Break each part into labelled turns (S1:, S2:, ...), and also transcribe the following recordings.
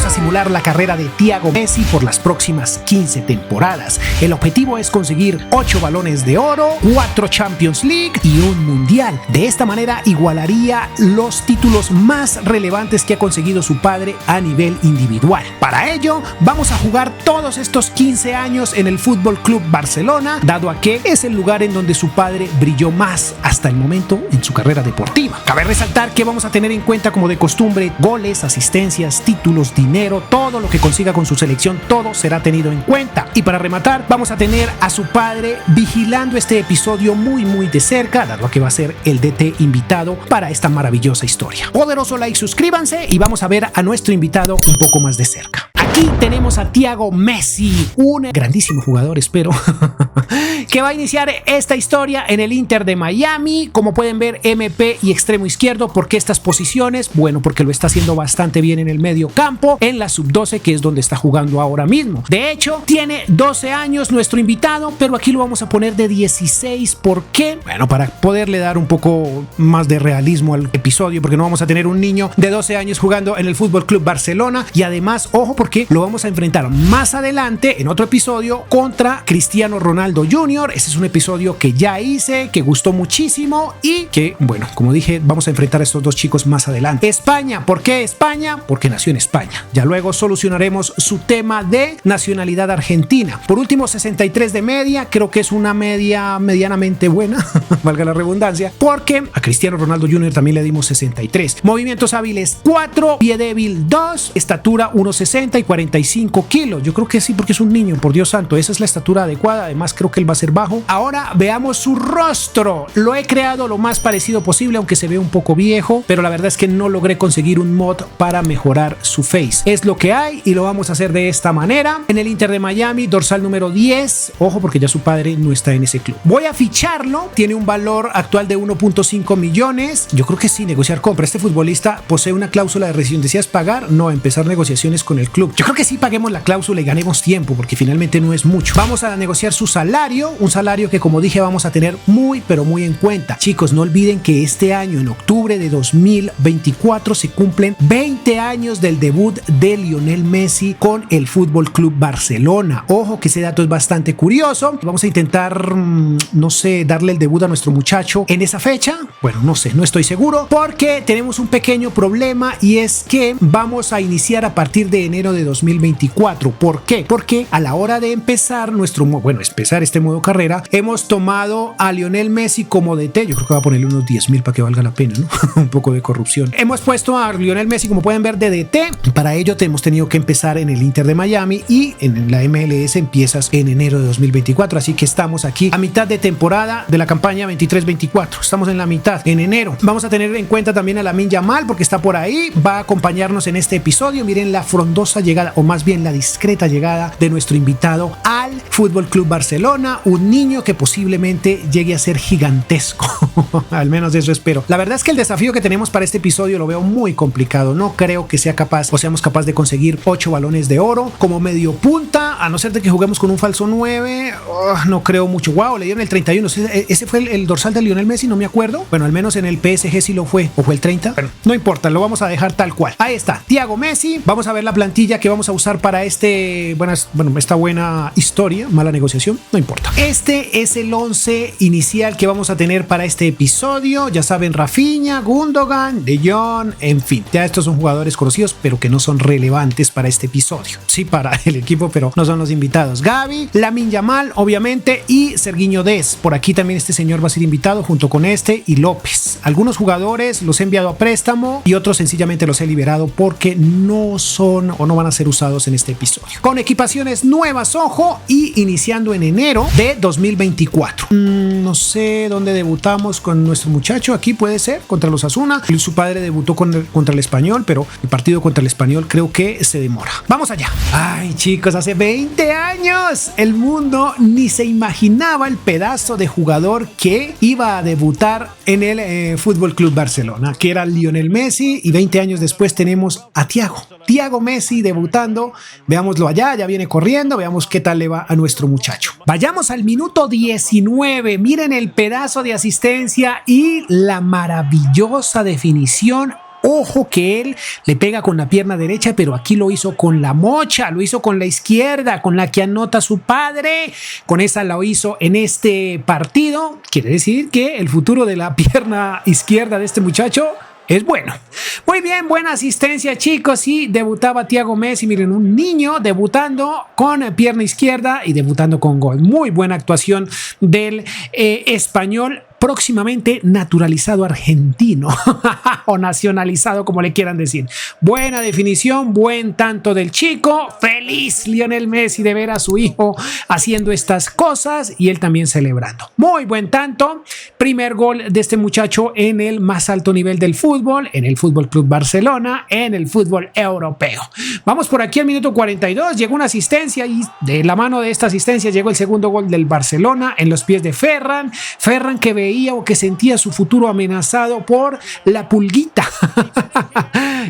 S1: a simular la carrera de Thiago Messi por las próximas 15 temporadas. El objetivo es conseguir 8 balones de oro, 4 Champions League y un Mundial. De esta manera igualaría los títulos más relevantes que ha conseguido su padre a nivel individual. Para ello, vamos a jugar todos estos 15 años en el Fútbol Club Barcelona, dado a que es el lugar en donde su padre brilló más hasta el momento en su carrera deportiva. Cabe resaltar que vamos a tener en cuenta, como de costumbre, goles, asistencias, títulos, dinero, todo lo que consiga con su selección, todo será tenido en cuenta. Y para rematar, vamos a tener a su padre vigilando este episodio muy de cerca, dado a que va a ser el DT invitado para esta maravillosa historia. Poderoso like, suscríbanse y vamos a ver a nuestro invitado un poco más de cerca. Aquí tenemos a Thiago Messi, un grandísimo jugador, espero, que va a iniciar esta historia en el Inter de Miami. Como pueden ver, MP y extremo izquierdo. ¿Por qué estas posiciones? Bueno, porque lo está haciendo bastante bien en el medio campo, en la sub-12, que es donde está jugando ahora mismo. De hecho, tiene 12 años nuestro invitado, pero aquí lo vamos a poner de 16. ¿Por qué? Bueno, para poderle dar un poco más de realismo al episodio, porque no vamos a tener un niño de 12 años jugando en el Fútbol Club Barcelona. Y además, ojo, porque lo vamos a enfrentar más adelante en otro episodio contra Cristiano Ronaldo Jr. Ese es un episodio que ya hice, que gustó muchísimo y que, bueno, como dije, vamos a enfrentar a estos dos chicos más adelante. España, ¿por qué España? Porque nació en España. Ya luego solucionaremos su tema de nacionalidad argentina. Por último, 63 de media, creo que es una media medianamente buena, valga la redundancia, porque a Cristiano Ronaldo Jr. también le dimos 63. Movimientos hábiles 4, pie débil 2, estatura 1.60 y 45 kilos. Yo creo que sí, porque es un niño, por Dios santo, esa es la estatura adecuada. Además, creo que él va a ser bajo. Ahora veamos su rostro. Lo he creado lo más parecido posible, aunque se ve un poco viejo, pero la verdad es que no logré conseguir un mod para mejorar su face. Es lo que hay y lo vamos a hacer de esta manera. En el Inter de Miami, dorsal número 10. Ojo, porque ya su padre no está en ese club. Voy a ficharlo. Tiene un valor actual de 1.5 millones. Yo creo que sí, negociar compra. Este futbolista posee una cláusula de rescisión. ¿Decías pagar? No, empezar negociaciones con el club. Yo creo que sí, paguemos la cláusula y ganemos tiempo, porque finalmente no es mucho. Vamos a negociar su salario, un salario que, como dije, vamos a tener muy en cuenta. Chicos, no olviden que este año, en octubre de 2024, se cumplen 20 años del debut de Lionel Messi con el Fútbol Club Barcelona. Ojo, que ese dato es bastante curioso. Vamos a intentar, no sé, darle el debut a nuestro muchacho en esa fecha. Bueno, no sé, no estoy seguro, porque tenemos un pequeño problema, y es que vamos a iniciar a partir de enero de 2024. ¿Por qué? Porque a la hora de empezar empezar este modo carrera, hemos tomado a Lionel Messi como DT. Yo creo que va a ponerle unos 10,000 para que valga la pena, ¿no? Un poco de corrupción. Hemos puesto a Lionel Messi, como pueden ver, de DT. Para ello hemos tenido que empezar en el Inter de Miami, y en la MLS empiezas en enero de 2024. Así que estamos aquí a mitad de temporada de la campaña 23-24. Estamos en la mitad, en enero. Vamos a tener en cuenta también a Lamine Yamal, porque está por ahí, va a acompañarnos en este episodio. Miren la frondosa llegada, o más bien la discreta llegada de nuestro invitado al Fútbol Club Barcelona, un niño que posiblemente llegue a ser gigantesco. Al menos eso espero. La verdad es que el desafío que tenemos para este episodio lo veo muy complicado. No creo que seamos capaces de conseguir 8 balones de oro como medio punta, a no ser de que juguemos con un falso 9. No creo mucho. Wow, le dieron el 31. Ese fue el dorsal de Lionel Messi, no me acuerdo. Bueno, al menos en el PSG sí lo fue. ¿O fue el 30? Bueno, no importa, lo vamos a dejar tal cual. Ahí está, Thiago Messi. Vamos a ver la plantilla que vamos a usar para esta buena historia. Mala negociación, no importa. Este es el 11 inicial que vamos a tener para este episodio. Ya saben, Rafinha, Gundogan, De Jong, en fin. Ya estos son jugadores conocidos, pero que no son relevantes para este episodio. Sí, para el equipo, pero no son los invitados. Gavi, Lamine Yamal, obviamente, y Sergiño Dest. Por aquí también este señor va a ser invitado junto con este y López. Algunos jugadores los he enviado a préstamo y otros sencillamente los he liberado porque no son o no van a ser usados en este episodio. Con equipaciones nuevas, ojo, y iniciando en enero de 2024. No sé dónde debutamos con nuestro muchacho. Aquí puede ser contra los Osasuna. Su padre debutó contra el Español, pero el partido contra el Español creo que se demora. Vamos allá. Ay, chicos, hace 20 años el mundo ni se imaginaba el pedazo de jugador que iba a debutar en el Fútbol Club Barcelona, que era Lionel Messi, y 20 años después tenemos a Thiago Messi debutando. Veámoslo allá, ya viene corriendo, veamos qué tal le va a nuestro muchacho. Vayamos al minuto 19, miren el pedazo de asistencia y la maravillosa definición Ojo que él le pega con la pierna derecha, pero aquí lo hizo con la mocha, lo hizo con la izquierda, con la que anota su padre. Con esa lo hizo en este partido. Quiere decir que el futuro de la pierna izquierda de este muchacho es bueno. Muy bien, buena asistencia, chicos. Y debutaba Thiago Messi. Miren, un niño debutando con pierna izquierda y debutando con gol. Muy buena actuación del español, próximamente naturalizado argentino o nacionalizado, como le quieran decir. Buena definición, buen tanto del chico. Feliz Lionel Messi de ver a su hijo haciendo estas cosas y él también celebrando. Muy buen tanto. Primer gol de este muchacho en el más alto nivel del fútbol, en el Fútbol Club Barcelona, en el fútbol europeo. Vamos por aquí al minuto 42. Llegó una asistencia y de la mano de esta asistencia llegó el segundo gol del Barcelona en los pies de Ferran. Ferran que veía o que sentía su futuro amenazado por la pulguita.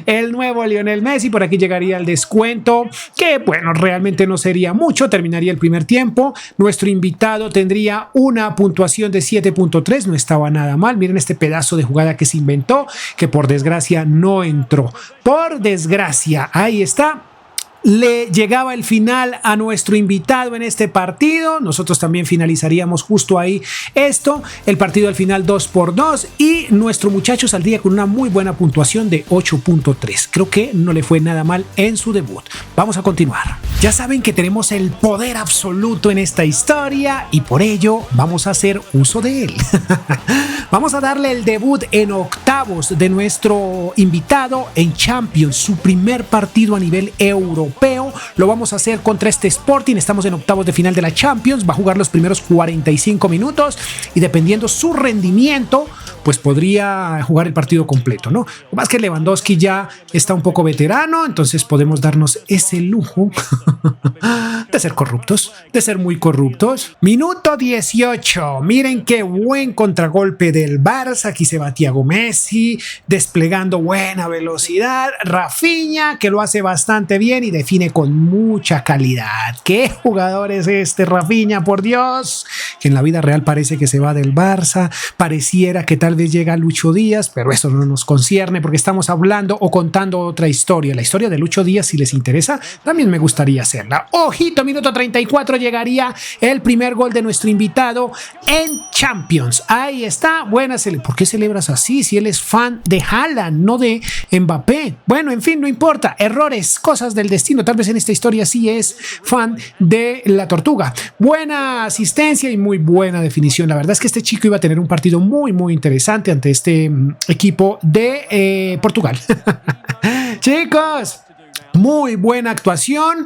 S1: El nuevo Lionel Messi. Por aquí llegaría el descuento, que bueno, realmente no sería mucho. Terminaría el primer tiempo. Nuestro invitado tendría una puntuación de 7.3. No estaba nada mal. Miren este pedazo de jugada que se inventó, que por desgracia no entró. Por desgracia, ahí está. Le llegaba el final a nuestro invitado en este partido. Nosotros también finalizaríamos justo ahí esto. El partido al final 2-2 y nuestro muchacho saldría con una muy buena puntuación de 8.3. Creo que no le fue nada mal en su debut. Vamos a continuar. Ya saben que tenemos el poder absoluto en esta historia y por ello vamos a hacer uso de él. Vamos a darle el debut en octavos de nuestro invitado en Champions, su primer partido a nivel europeo. Lo vamos a hacer contra este Sporting. Estamos en octavos de final de la Champions. Va a jugar los primeros 45 minutos y dependiendo su rendimiento, pues podría jugar el partido completo, ¿no? Lo más que Lewandowski ya está un poco veterano, entonces podemos darnos ese lujo de ser corruptos, de ser muy corruptos. Minuto 18. Miren qué buen contragolpe del Barça. Aquí se va Thiago Messi desplegando buena velocidad. Rafinha, que lo hace bastante bien y define con mucha calidad. ¿Qué jugador es este Rafinha? Por Dios, que en la vida real parece que se va del Barça. Pareciera que tal vez llega Lucho Díaz, pero eso no nos concierne porque estamos hablando o contando otra historia. La historia de Lucho Díaz, si les interesa, también me gustaría hacerla. Ojito, minuto 34 llegaría el primer gol de nuestro invitado en Champions. Ahí está, buena. ¿Por qué celebras así si él es fan de Haaland, no de Mbappé? Bueno, en fin, no importa. Errores, cosas del destino. Tal vez en esta historia sí es fan de la Tortuga. Buena asistencia y muy buena definición. La verdad es que este chico iba a tener un partido muy, muy interesante ante este equipo de Portugal. Chicos, muy buena actuación.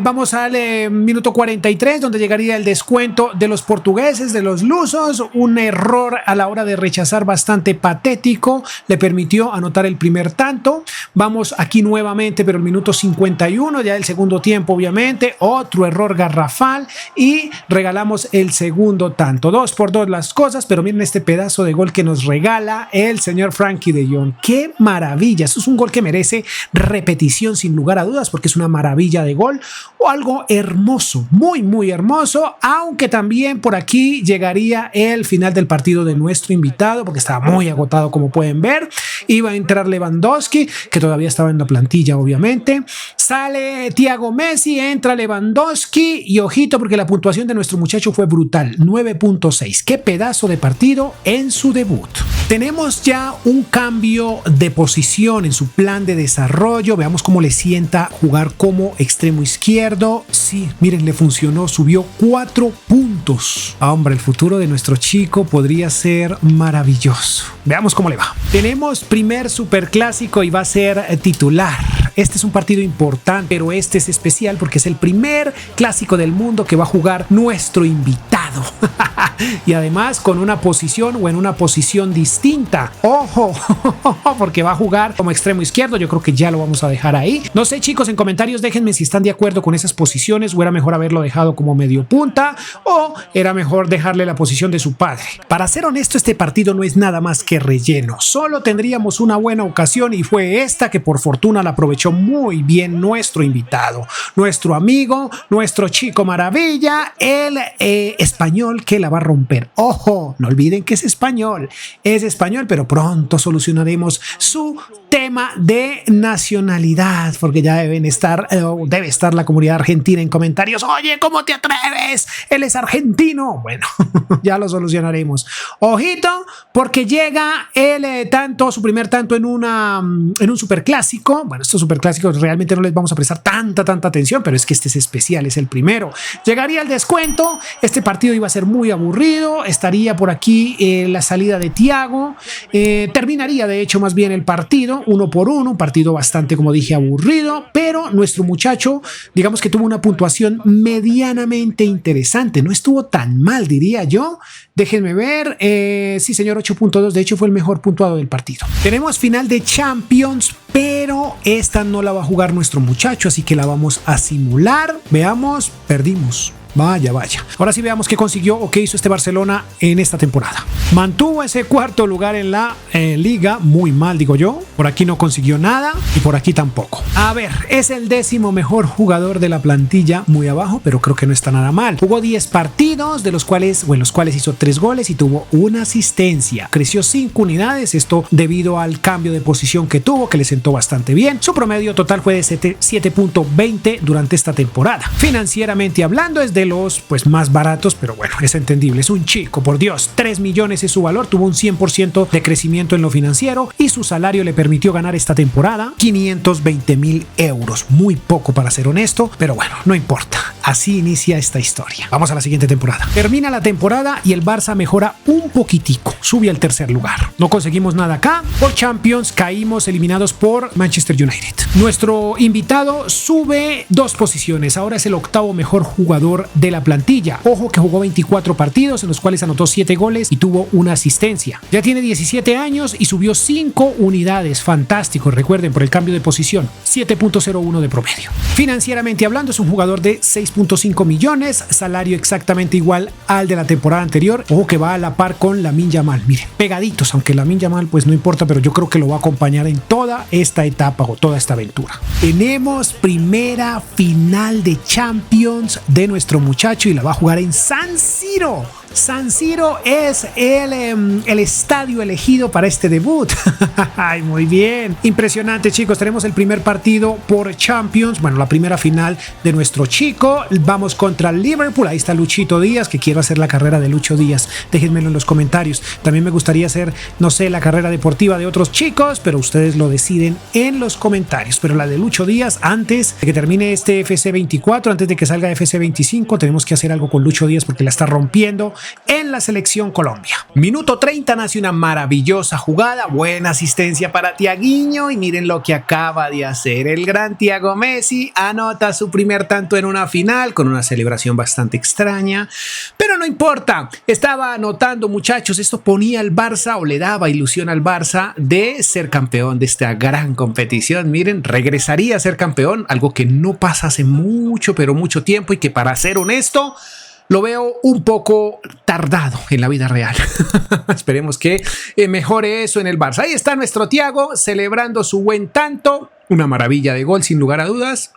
S1: Vamos al minuto 43, donde llegaría el descuento de los portugueses, de los lusos. Un error a la hora de rechazar bastante patético le permitió anotar el primer tanto. Vamos aquí nuevamente, pero el minuto 51, ya el segundo tiempo, obviamente. Otro error garrafal y regalamos el segundo tanto. 2-2 las cosas, pero miren este pedazo de gol que nos regala el señor Frenkie de Jong. ¡Qué maravilla! Eso es un gol que merece repetición sin lugar a dudas, porque es una maravilla de gol o algo hermoso, muy, muy hermoso. Aunque también por aquí llegaría el final del partido de nuestro invitado, porque estaba muy agotado, como pueden ver. Iba a entrar Lewandowski, que todavía estaba en la plantilla, obviamente. Sale Thiago Messi, entra Lewandowski y ojito, porque la puntuación de nuestro muchacho fue brutal, 9.6. Qué pedazo de partido en su debut. Tenemos ya un cambio de posición en su plan de desarrollo. Veamos cómo le sienta jugar como extremo izquierdo. Sí, miren, le funcionó, subió 4 puntos. Hombre, el futuro de nuestro chico podría ser maravilloso. Veamos cómo le va. Tenemos primer superclásico y va a ser titular. Este es un partido importante, pero este es especial porque es el primer clásico del mundo que va a jugar nuestro invitado. Y además con una posición o en una posición distinta. ¡Ojo! Porque va a jugar como extremo izquierdo. Yo creo que ya lo vamos a dejar ahí. No sé, chicos, en comentarios déjenme si están de acuerdo con esas posiciones, o era mejor haberlo dejado como medio punta, o era mejor dejarle la posición de su padre. Para ser honesto, este partido no es nada más que relleno. Solo tendríamos una buena ocasión y fue esta, que por fortuna la aprovechamos hecho muy bien nuestro invitado, nuestro amigo, nuestro chico maravilla, el español que la va a romper. Ojo, no olviden que es español, pero pronto solucionaremos su tema de nacionalidad, porque ya debe estar la comunidad argentina en comentarios. Oye, ¿cómo te atreves? Él es argentino. Bueno, ya lo solucionaremos. Ojito, porque llega su primer tanto en un superclásico. Bueno, estos superclásicos realmente no les vamos a prestar tanta atención, pero es que este es especial, es el primero. Llegaría el descuento. Este partido iba a ser muy aburrido. Estaría por aquí la salida de Thiago. Terminaría, de hecho, más bien el partido 1-1, un partido bastante, como dije, aburrido, pero nuestro muchacho, digamos que tuvo una puntuación medianamente interesante, no estuvo tan mal, diría yo. Déjenme ver, sí señor, 8.2, de hecho fue el mejor puntuado del partido. Tenemos final de Champions, pero esta no la va a jugar nuestro muchacho, así que la vamos a simular. Veamos, perdimos. Vaya. Ahora sí veamos qué consiguió o qué hizo este Barcelona en esta temporada. Mantuvo ese cuarto lugar en la liga, muy mal digo yo. Por aquí no consiguió nada y por aquí tampoco. A ver, es el 10º mejor jugador de la plantilla, muy abajo, pero creo que no está nada mal. Jugó 10 partidos, en los cuales hizo 3 goles y tuvo una asistencia. Creció 5 unidades, esto debido al cambio de posición que tuvo, que le sentó bastante bien. Su promedio total fue de 7.20 durante esta temporada. Financieramente hablando, es de los más baratos, pero bueno, es entendible, es un chico, por Dios. 3 millones es su valor, tuvo un 100% de crecimiento en lo financiero y su salario le permitió ganar esta temporada 520.000 euros, muy poco para ser honesto, pero bueno, no importa, así inicia esta historia. Vamos a la siguiente temporada. Termina la temporada y el Barça mejora un poquitico, sube al tercer lugar. No conseguimos nada acá, por Champions caímos eliminados por Manchester United. Nuestro invitado sube 2 posiciones, ahora es el 8º mejor jugador de la plantilla. Ojo que jugó 24 partidos en los cuales anotó 7 goles y tuvo una asistencia. Ya tiene 17 años y subió 5 unidades. Fantástico, recuerden, por el cambio de posición. 7.01 de promedio. Financieramente hablando, es un jugador de 6.5 millones, salario exactamente igual al de la temporada anterior. Ojo que va a la par con Lamine Yamal. Miren, pegaditos, aunque Lamine Yamal no importa, pero yo creo que lo va a acompañar en toda esta etapa o toda esta aventura. Tenemos primera final de Champions de nuestro muchacho y la va a jugar en San Siro. San Siro es el estadio elegido para este debut. Ay, muy bien. Impresionante, chicos. Tenemos el primer partido por Champions. Bueno, la primera final de nuestro chico. Vamos contra Liverpool. Ahí está Luchito Díaz, que quiero hacer la carrera de Lucho Díaz. Déjenmelo en los comentarios. También me gustaría hacer, no sé, la carrera deportiva de otros chicos, pero ustedes lo deciden en los comentarios. Pero la de Lucho Díaz, antes de que termine este FC 24, antes de que salga FC 25, tenemos que hacer algo con Lucho Díaz porque la está rompiendo en la selección Colombia. Minuto 30, nace una maravillosa jugada, buena asistencia para Thiaguinho y miren lo que acaba de hacer el gran Thiago Messi. Anota su primer tanto en una final con una celebración bastante extraña, pero no importa, estaba anotando, muchachos. Esto ponía al Barça o le daba ilusión al Barça de ser campeón de esta gran competición. Miren, regresaría a ser campeón, algo que no pasa hace mucho, pero mucho tiempo, y que, para ser honesto, lo veo un poco tardado en la vida real. Esperemos que mejore eso en el Barça. Ahí está nuestro Thiago celebrando su buen tanto. Una maravilla de gol, sin lugar a dudas.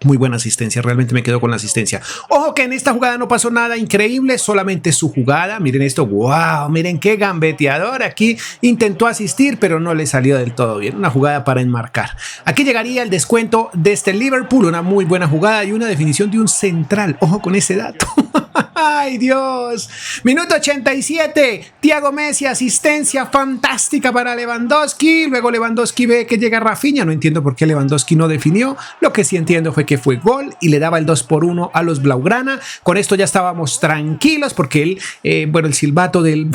S1: Muy buena asistencia, realmente me quedo con la asistencia. Ojo que en esta jugada no pasó nada increíble, solamente su jugada. Miren esto, wow, miren qué gambeteador. Aquí intentó asistir, pero no le salió del todo bien. Una jugada para enmarcar. Aquí llegaría el descuento de este Liverpool, una muy buena jugada y una definición de un central. Ojo con ese dato. ¡Ay, Dios! Minuto 87. Thiago Messi, asistencia fantástica para Lewandowski. Luego Lewandowski ve que llega Rafinha. No entiendo por qué Lewandowski no definió. Lo que sí entiendo fue que fue gol y le daba el 2-1 a los Blaugrana. Con esto ya estábamos tranquilos porque el silbato del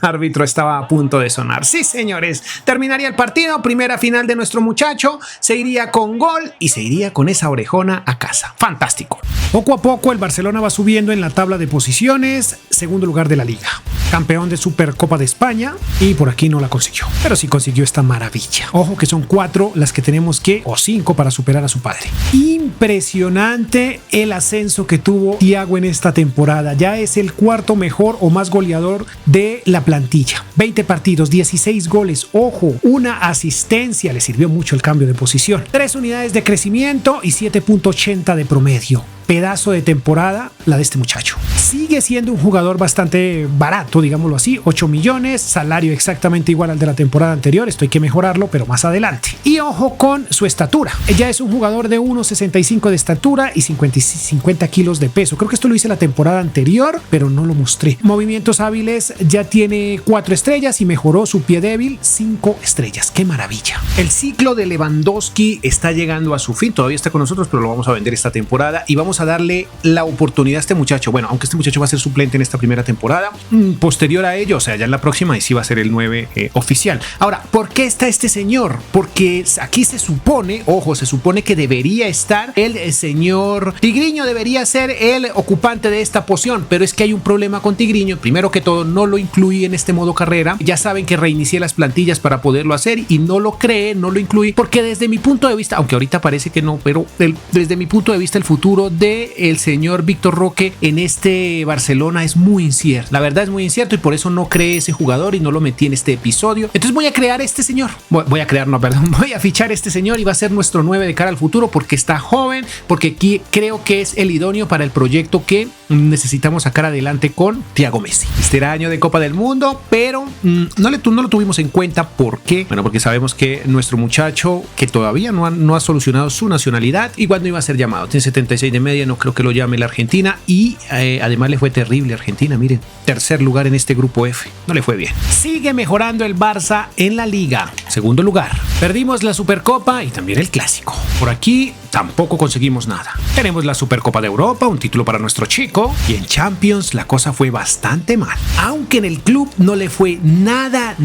S1: árbitro estaba a punto de sonar. Sí, señores. Terminaría el partido. Primera final de nuestro muchacho. Se iría con gol y se iría con esa orejona a casa. Fantástico. Poco a poco el Barcelona va subiendo en la tabla de posiciones, segundo lugar de la liga. campeón de Supercopa de España, y por aquí no la consiguió, pero sí consiguió esta maravilla. Ojo que son 4 las que tenemos que, o 5 para superar a su padre. Impresionante el ascenso que tuvo Thiago en esta temporada. Ya es el cuarto mejor o más goleador de la plantilla. 20 partidos, 16 goles, ojo, una asistencia, le sirvió mucho el cambio de posición. 3 unidades de crecimiento y 7.80 de promedio. Pedazo de temporada la de este muchacho. Sigue siendo un jugador bastante barato, digámoslo así, 8 millones, salario exactamente igual al de la temporada anterior, esto hay que mejorarlo, pero más adelante. Y ojo con su estatura. Ya es un jugador de 1,65 de estatura y 50 kilos de peso. Creo que esto lo hice la temporada anterior, pero no lo mostré. Movimientos hábiles, ya tiene 4 estrellas y mejoró su pie débil 5 estrellas. ¡Qué maravilla! El ciclo de Lewandowski está llegando a su fin, todavía está con nosotros, pero lo vamos a vender esta temporada y vamos a darle la oportunidad a este muchacho. Bueno, aunque este muchacho va a ser suplente en esta primera temporada, posterior a ello, o sea, ya en la próxima y sí va a ser el 9 oficial. Ahora, ¿por qué está este señor? Porque aquí se supone, ojo, se supone que debería estar el señor Tigriño, debería ser el ocupante de esta posición, pero es que hay un problema con Tigriño. Primero que todo, no lo incluí en este modo carrera. Ya saben que reinicié las plantillas para poderlo hacer y no lo creé, no lo incluí, porque desde mi punto de vista, aunque ahorita parece que no, pero desde mi punto de vista el futuro de el señor Víctor Roque en este Barcelona es muy incierto. La verdad es muy incierto y por eso no creé ese jugador y no lo metí en este episodio. Entonces voy a crear este señor. Voy a fichar este señor y va a ser nuestro 9 de cara al futuro porque está joven, porque aquí creo que es el idóneo para el proyecto que necesitamos sacar adelante con Thiago Messi. Este era año de Copa del Mundo, pero no lo tuvimos en cuenta. ¿Por qué? Bueno, porque sabemos que nuestro muchacho, que todavía no ha solucionado su nacionalidad, y cuando iba a ser llamado, tiene 76 de media, no creo que lo llame la Argentina, y además le fue terrible a Argentina. Miren, tercer lugar en este grupo F, no le fue bien. Sigue mejorando el Barça en la Liga, segundo lugar. Perdimos la Supercopa y también el Clásico. Por aquí tampoco conseguimos nada. Tenemos la Supercopa de Europa, un título para nuestro chico, y en Champions la cosa fue bastante mal. Aunque en el club no le fue nada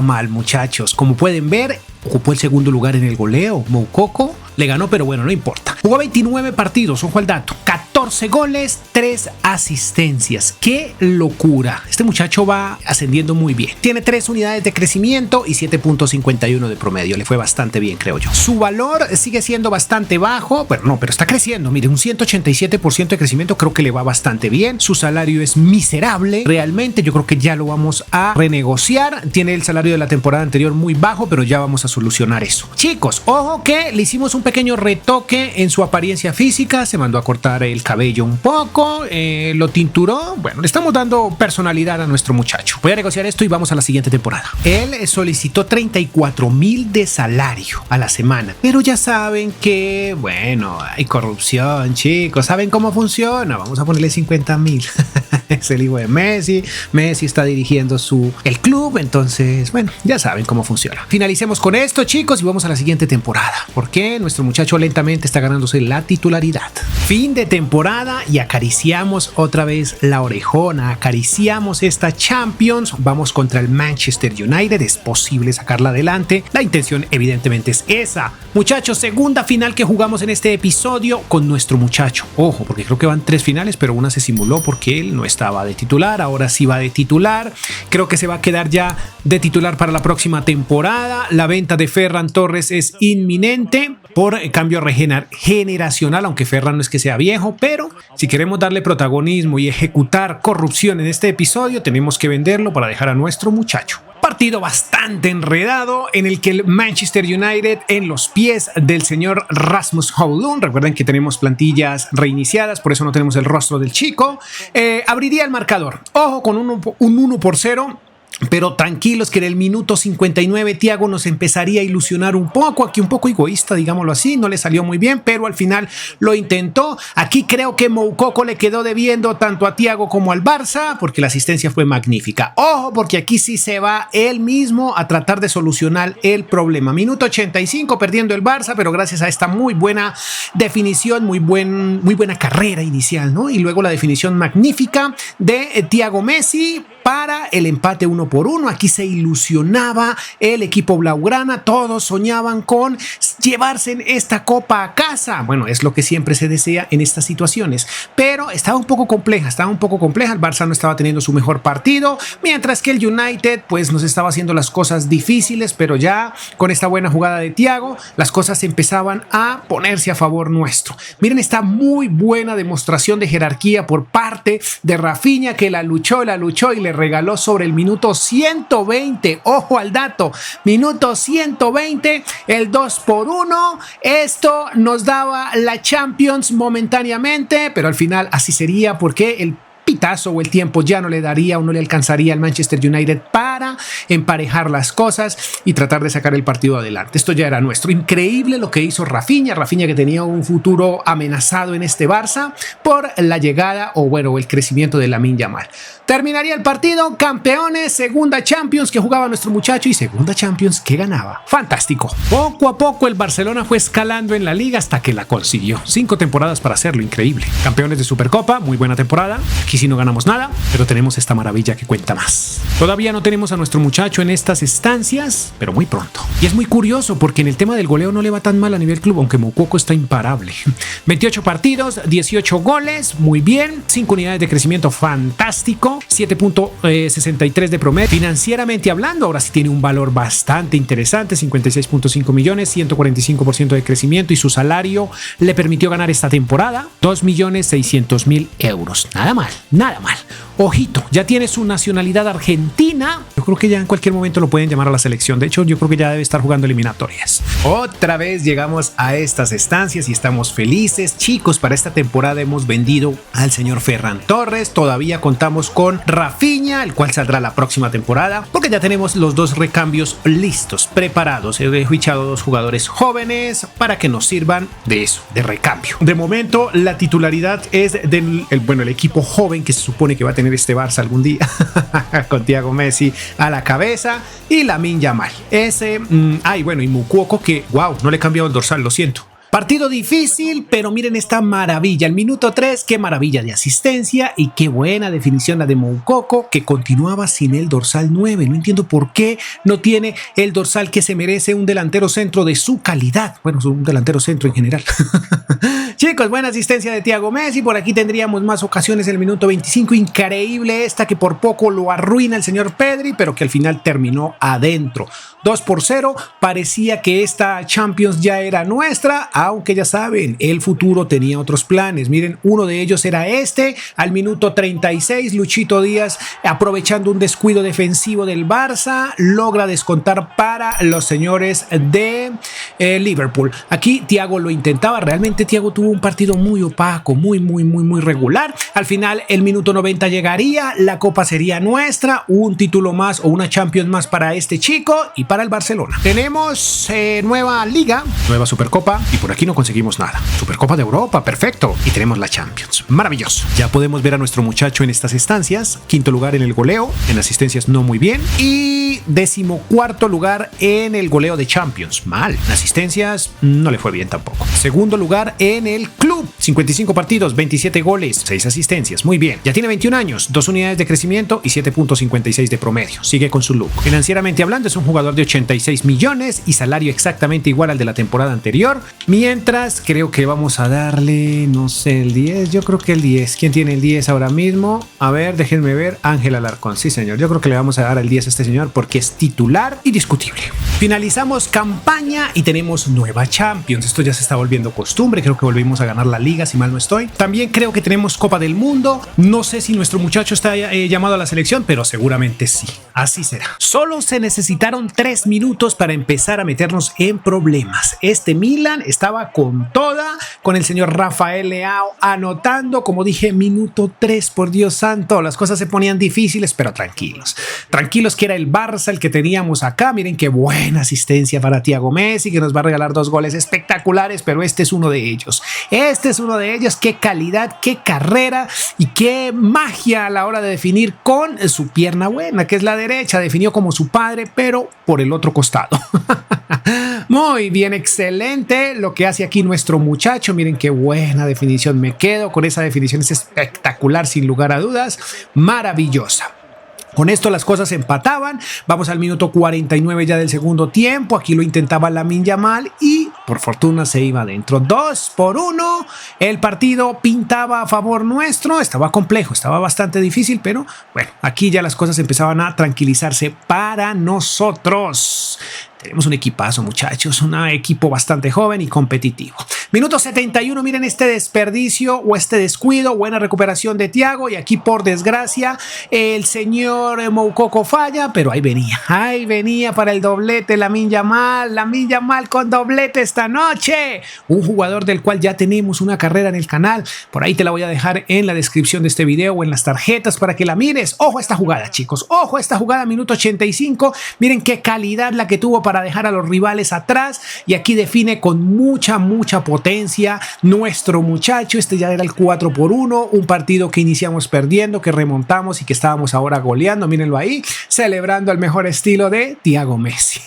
S1: mal, muchachos. Como pueden ver, ocupó el segundo lugar en el goleo. Moukoko le ganó, pero bueno, no importa. Jugó 29 partidos, ojo al dato. 14 goles, 3 asistencias. ¡Qué locura! Este muchacho va ascendiendo muy bien. Tiene 3 unidades de crecimiento y 7.51 de promedio. Le fue bastante bien, creo yo. Su valor sigue siendo bastante bajo, pero está creciendo. Mire, un 187% de crecimiento, creo que le va bastante bien. Su salario es miserable. Realmente yo creo que ya lo vamos a renegociar. Tiene el salario de la temporada anterior muy bajo, pero ya vamos a solucionar eso. Chicos, ojo que le hicimos un pequeño retoque en su apariencia física. Se mandó a cortar el cabello un poco, lo tinturó. Bueno, le estamos dando personalidad a nuestro muchacho. Voy a negociar esto y vamos a la siguiente temporada. Él solicitó 34,000 de salario a la semana, pero ya saben que, bueno, hay corrupción, chicos. ¿Saben cómo funciona? Vamos a ponerle 50,000. Es el hijo de Messi. Messi está dirigiendo el club, entonces, bueno, ya saben cómo funciona. Finalicemos con esto, chicos, y vamos a la siguiente temporada, porque nuestro muchacho lentamente está ganándose la titularidad. Fin de temporada y acariciamos otra vez la orejona, acariciamos esta Champions. Vamos contra el Manchester United, es posible sacarla adelante. La intención evidentemente es esa. Muchachos, segunda final que jugamos en este episodio con nuestro muchacho. Ojo, porque creo que van 3 finales, pero una se simuló porque él no estaba de titular, ahora sí va de titular. Creo que se va a quedar ya de titular para la próxima temporada. La venta de Ferran Torres es inminente por cambio generacional, aunque Ferran no es que sea viejo, pero si queremos darle protagonismo y ejecutar corrupción en este episodio, tenemos que venderlo para dejar a nuestro muchacho. Partido bastante enredado en el que el Manchester United en los pies del señor Rasmus Højlund, recuerden que tenemos plantillas reiniciadas, por eso no tenemos el rostro del chico, abriría el marcador. Ojo con un 1-0. Pero tranquilos que en el minuto 59 Thiago nos empezaría a ilusionar un poco, aquí un poco egoísta, digámoslo así, no le salió muy bien, pero al final lo intentó. Aquí creo que Moukoko le quedó debiendo tanto a Thiago como al Barça, porque la asistencia fue magnífica. Ojo, porque aquí sí se va él mismo a tratar de solucionar el problema. Minuto 85 perdiendo el Barça, pero gracias a esta muy buena definición, muy buena carrera inicial, ¿no? Y luego la definición magnífica de Thiago Messi. para el empate 1-1. Aquí se ilusionaba el equipo blaugrana, todos soñaban con llevarse esta copa a casa. Bueno, es lo que siempre se desea en estas situaciones, pero estaba un poco compleja, el Barça no estaba teniendo su mejor partido, mientras que el United pues nos estaba haciendo las cosas difíciles, pero ya con esta buena jugada de Thiago, las cosas empezaban a ponerse a favor nuestro. Miren esta muy buena demostración de jerarquía por parte de Rafinha, que la luchó y le regaló sobre el minuto 120, ojo al dato, minuto 120, el 2-1. Esto nos daba la Champions momentáneamente, pero al final así sería, porque el pitazo o el tiempo ya no le daría o no le alcanzaría al Manchester United para emparejar las cosas y tratar de sacar el partido adelante. Esto ya era nuestro. Increíble lo que hizo Rafinha que tenía un futuro amenazado en este Barça por la llegada o el crecimiento de Lamine Yamal. Terminaría el partido, campeones, segunda Champions que jugaba nuestro muchacho y segunda Champions que ganaba. Fantástico. Poco a poco el Barcelona fue escalando en la liga hasta que la consiguió. 5 temporadas para hacerlo, increíble. Campeones de Supercopa, muy buena temporada. Aquí sí no ganamos nada, pero tenemos esta maravilla que cuenta más. Todavía no tenemos a nuestro muchacho en estas estancias, pero muy pronto. Y es muy curioso porque en el tema del goleo no le va tan mal a nivel club, aunque Moukoko está imparable. 28 partidos, 18 goles, muy bien. 5 unidades de crecimiento, fantástico. 7.63 de promedio. Financieramente hablando, ahora sí tiene un valor bastante interesante, 56.5 millones, 145% de crecimiento, y su salario le permitió ganar esta temporada 2.600.000 euros. Nada mal, nada mal. Ojito, ya tiene su nacionalidad argentina. Yo creo que ya en cualquier momento lo pueden llamar a la selección. De hecho, yo creo que ya debe estar jugando eliminatorias. Otra vez llegamos a estas estancias y estamos felices. Chicos, para esta temporada hemos vendido al señor Ferran Torres. Todavía contamos con Rafinha, el cual saldrá la próxima temporada, porque ya tenemos los 2 recambios listos, preparados. He fichado 2 jugadores jóvenes para que nos sirvan de eso, de recambio. De momento, la titularidad es del el equipo joven que se supone que va a tener este Barça algún día, con Thiago Messi a la cabeza y Lamine Yamal. Y Moukoko, que wow, no le he cambiado el dorsal, lo siento. Partido difícil, pero miren esta maravilla. El minuto 3, qué maravilla de asistencia y qué buena definición la de Moukoko, que continuaba sin el dorsal 9. No entiendo por qué no tiene el dorsal que se merece un delantero centro de su calidad. Bueno, un delantero centro en general. Chicos, buena asistencia de Thiago Messi. Por aquí tendríamos más ocasiones en el minuto 25. Increíble esta, que por poco lo arruina el señor Pedri, pero que al final terminó adentro. 2-0. Parecía que esta Champions ya era nuestra, aunque ya saben, el futuro tenía otros planes. Miren, uno de ellos era este. Al minuto 36, Luchito Díaz, aprovechando un descuido defensivo del Barça, logra descontar para los señores de Liverpool. Aquí Thiago lo intentaba. Realmente Thiago tuvo un partido muy opaco, muy regular. Al final, el minuto 90 llegaría, la copa sería nuestra, un título más o una Champions más para este chico y para el Barcelona. Tenemos nueva liga, nueva Supercopa, y por aquí no conseguimos nada. Supercopa de Europa, perfecto. Y tenemos la Champions, maravilloso. Ya podemos ver a nuestro muchacho en estas estancias. 5º lugar en el goleo, en asistencias no muy bien, y 14º lugar en el goleo de Champions, mal. En asistencias no le fue bien tampoco. 2º lugar en el club, 55 partidos, 27 goles, 6 asistencias, muy bien. Ya tiene 21 años, 2 unidades de crecimiento y 7.56 de promedio. Sigue con su look. Financieramente hablando, es un jugador de 86 millones y salario exactamente igual al de la temporada anterior. Mientras, creo que vamos a darle, no sé, el 10. Yo creo que el 10. ¿Quién tiene el 10 ahora mismo? A ver, déjenme ver. Ángel Alarcón. Sí, señor. Yo creo que le vamos a dar el 10 a este señor porque es titular indiscutible. Finalizamos campaña y tenemos nueva Champions. Esto ya se está volviendo costumbre. Creo que volvimos a ganar la liga, si mal no estoy. También creo que tenemos Copa del Mundo. No sé si nuestro muchacho está llamado a la selección, pero seguramente sí. Así será. Solo se necesitaron 3 minutos para empezar a meternos en problemas. Este Milan estaba con toda, con el señor Rafael Leao anotando, como dije, minuto 3, por Dios santo. Las cosas se ponían difíciles, pero tranquilos. Tranquilos, que era el Barça el que teníamos acá. Miren qué buena asistencia para Thiago Messi, que nos va a regalar 2 goles espectaculares, pero este es uno de ellos. Este es uno de ellos. Qué calidad, qué carrera y qué magia a la hora de definir con su pierna buena, que es la derecha. Definió como su padre, pero por el otro costado. Muy bien, excelente lo que hace aquí nuestro muchacho. Miren qué buena definición. Me quedo con esa definición, es espectacular sin lugar a dudas, maravillosa. Con esto las cosas se empataban. Vamos al minuto 49 ya del segundo tiempo. Aquí lo intentaba Lamine Yamal y por fortuna se iba adentro. 2-1. El partido pintaba a favor nuestro. Estaba complejo, estaba bastante difícil, pero bueno, aquí ya las cosas empezaban a tranquilizarse para nosotros. Tenemos un equipazo, muchachos, un equipo bastante joven y competitivo. Minuto 71, miren este desperdicio o este descuido, buena recuperación de Thiago y aquí por desgracia el señor Moukoko falla, pero ahí venía para el doblete Lamine Yamal con doblete esta noche. Un jugador del cual ya tenemos una carrera en el canal, por ahí te la voy a dejar en la descripción de este video o en las tarjetas para que la mires. Ojo a esta jugada, chicos, ojo a esta jugada, minuto 85, miren qué calidad la que tuvo para dejar a los rivales atrás y aquí define con mucha potencia nuestro muchacho. Este ya era el 4-1, un partido que iniciamos perdiendo, que remontamos y que estábamos ahora goleando, mírenlo ahí, celebrando al mejor estilo de Thiago Messi.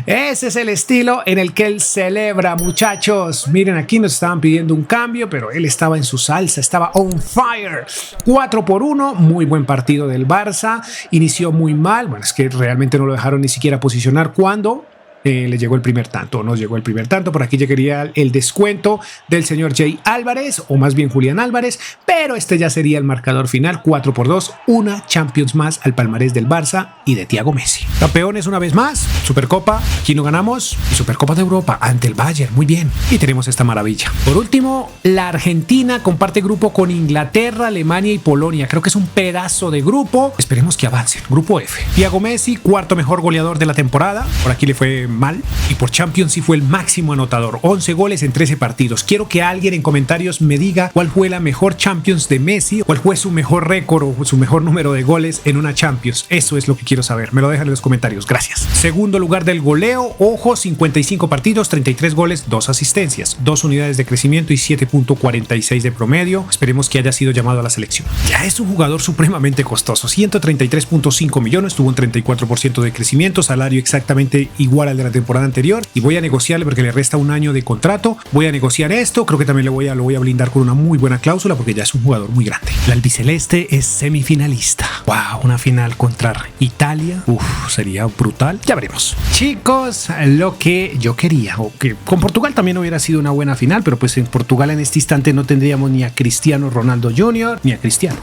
S1: Ese es el estilo en el que él celebra, muchachos. Miren, aquí nos estaban pidiendo un cambio, pero él estaba en su salsa, estaba on fire. 4-1, muy buen partido del Barça. Inició muy mal, bueno, es que realmente no lo dejaron ni siquiera posicionar cuando le llegó el primer tanto, nos llegó el primer tanto. Por aquí llegaría el descuento del señor Jay Álvarez, o más bien Julián Álvarez, pero este ya sería el marcador final, 4-2, una Champions más al palmarés del Barça y de Thiago Messi. Campeones una vez más, Supercopa, aquí no ganamos, y Supercopa de Europa ante el Bayern, muy bien, y tenemos esta maravilla. Por último, la Argentina comparte grupo con Inglaterra, Alemania y Polonia, creo que es un pedazo de grupo, esperemos que avancen, grupo F. Thiago Messi, cuarto mejor goleador de la temporada, por aquí le fue mal y por Champions sí fue el máximo anotador, 11 goles en 13 partidos. Quiero que alguien en comentarios me diga cuál fue la mejor Champions de Messi, cuál fue su mejor récord o su mejor número de goles en una Champions. Eso es lo que quiero saber, me lo dejan en los comentarios, gracias. Segundo lugar del goleo, ojo, 55 partidos, 33 goles, 2 asistencias, 2 unidades de crecimiento y 7.46 de promedio. Esperemos que haya sido llamado a la selección. Ya es un jugador supremamente costoso, 133.5 millones, tuvo un 34% de crecimiento, salario exactamente igual al de la temporada anterior y voy a negociarle porque le resta un año de contrato. Voy a negociar esto, creo que también lo voy a blindar con una muy buena cláusula porque ya es un jugador muy grande. La albiceleste es semifinalista. Wow, una final contra Italia. Sería brutal. Ya veremos. Chicos, lo que yo quería, o que con Portugal también hubiera sido una buena final, pero pues en Portugal en este instante no tendríamos ni a Cristiano Ronaldo Jr. ni a Cristiano.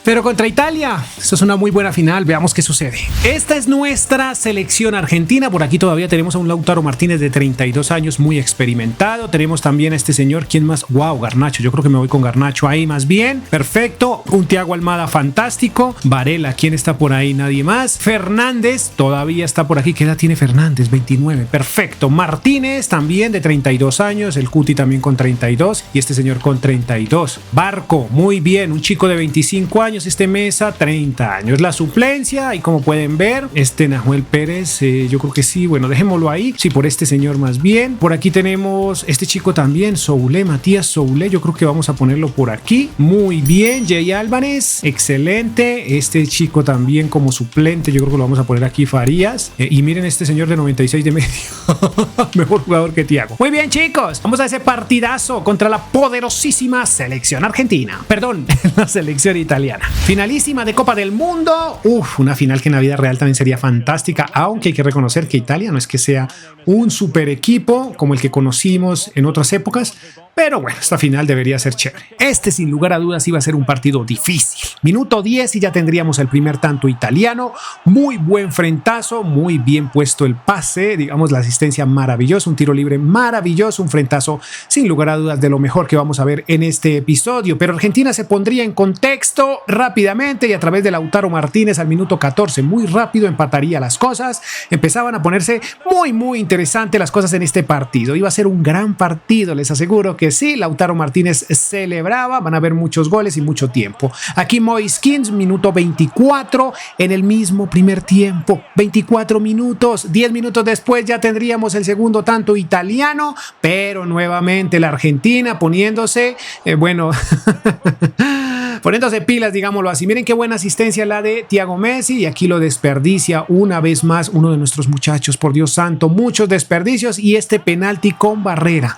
S1: Pero contra Italia, esto es una muy buena final. Veamos qué sucede. Esta es nuestra selección argentina. Por aquí todavía tenemos a un Lautaro Martínez de 32 años, muy experimentado. Tenemos también a este señor, ¿quién más? Wow, Garnacho. Yo creo que me voy con Garnacho ahí más bien. Perfecto. Un Thiago Almada fantástico. Varela, ¿quién está por ahí? Nadie más. Fernández todavía está por aquí. ¿Qué edad tiene Fernández? 29. Perfecto. Martínez también de 32 años. El Cuti también con 32 y este señor con 32. Barco, muy bien. Un chico de 25 años. Este Mesa, 30 años. La suplencia y como pueden ver, este Nahuel Pérez, yo creo que sí. Bueno, dejémoslo ahí. Sí, por este señor más bien. Por aquí tenemos este chico también, Soule, Matías Soule. Yo creo que vamos a ponerlo por aquí. Muy bien. Jay Álvarez, excelente. Este chico también como suplente. Yo creo que lo vamos a poner aquí, Farías. Y miren este señor de 96 de medio. Mejor jugador que Thiago. Muy bien, chicos. Vamos a ese partidazo contra la poderosísima selección argentina. Perdón, la selección italiana. Finalísima de Copa del Mundo. Una final que en la vida real también sería fantástica. Aunque hay que reconocer que Italia no es que sea un super equipo como el que conocimos en otras épocas, pero bueno, esta final debería ser chévere. Este sin lugar a dudas iba a ser un partido difícil. Minuto 10 y ya tendríamos el primer tanto italiano. Muy buen frentazo, muy bien puesto el pase, digamos la asistencia maravillosa, un tiro libre maravilloso, un frentazo sin lugar a dudas de lo mejor que vamos a ver en este episodio. Pero Argentina se pondría en contexto rápidamente y a través de Lautaro Martínez al minuto 14 muy rápido empataría las cosas. Empezaban a ponerse muy interesantes las cosas en este partido. Iba a ser un gran partido, les aseguro que sí. Lautaro Martínez celebraba, van a haber muchos goles y mucho tiempo. Aquí Moise Kean, minuto 24 en el mismo primer tiempo, 24 minutos, 10 minutos después ya tendríamos el segundo tanto italiano, pero nuevamente la Argentina poniéndose, bueno, Poniéndose pilas, digámoslo así. Miren qué buena asistencia la de Thiago Messi y aquí lo desperdicia una vez más uno de nuestros muchachos. Por Dios santo, muchos desperdicios y este penalti con barrera.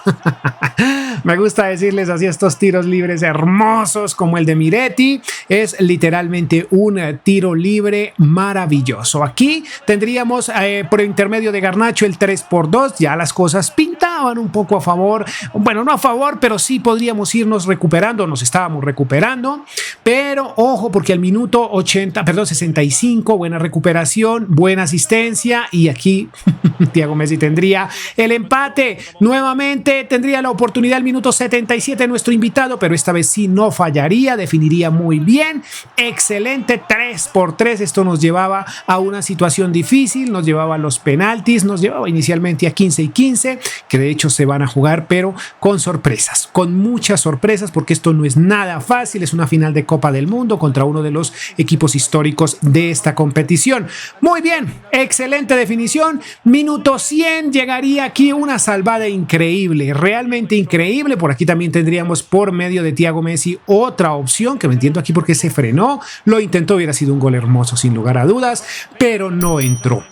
S1: Me gusta decirles así estos tiros libres hermosos como el de Miretti. Es literalmente un tiro libre maravilloso. Aquí tendríamos por intermedio de Garnacho el 3-2. Ya las cosas pintaban un poco a favor. Bueno, no a favor, pero sí podríamos irnos recuperando. Nos estábamos recuperando. Pero ojo, porque al minuto 65, buena recuperación, buena asistencia. Y aquí Thiago Messi tendría el empate. Nuevamente tendría la oportunidad al minuto 77 nuestro invitado, pero esta vez sí no fallaría, definiría muy bien. Excelente 3-3. Esto nos llevaba a una situación difícil, nos llevaba a los penaltis, nos llevaba inicialmente a 15-15, que de hecho se van a jugar, pero con sorpresas, con muchas sorpresas, porque esto no es nada fácil. Es una final de Copa del Mundo contra uno de los equipos históricos de esta competición. Muy bien, excelente definición. Minuto 100 llegaría aquí una salvada increíble, realmente increíble. Por aquí también tendríamos por medio de Thiago Messi otra opción, que me entiendo aquí porque se frenó, lo intentó, hubiera sido un gol hermoso sin lugar a dudas, pero no entró.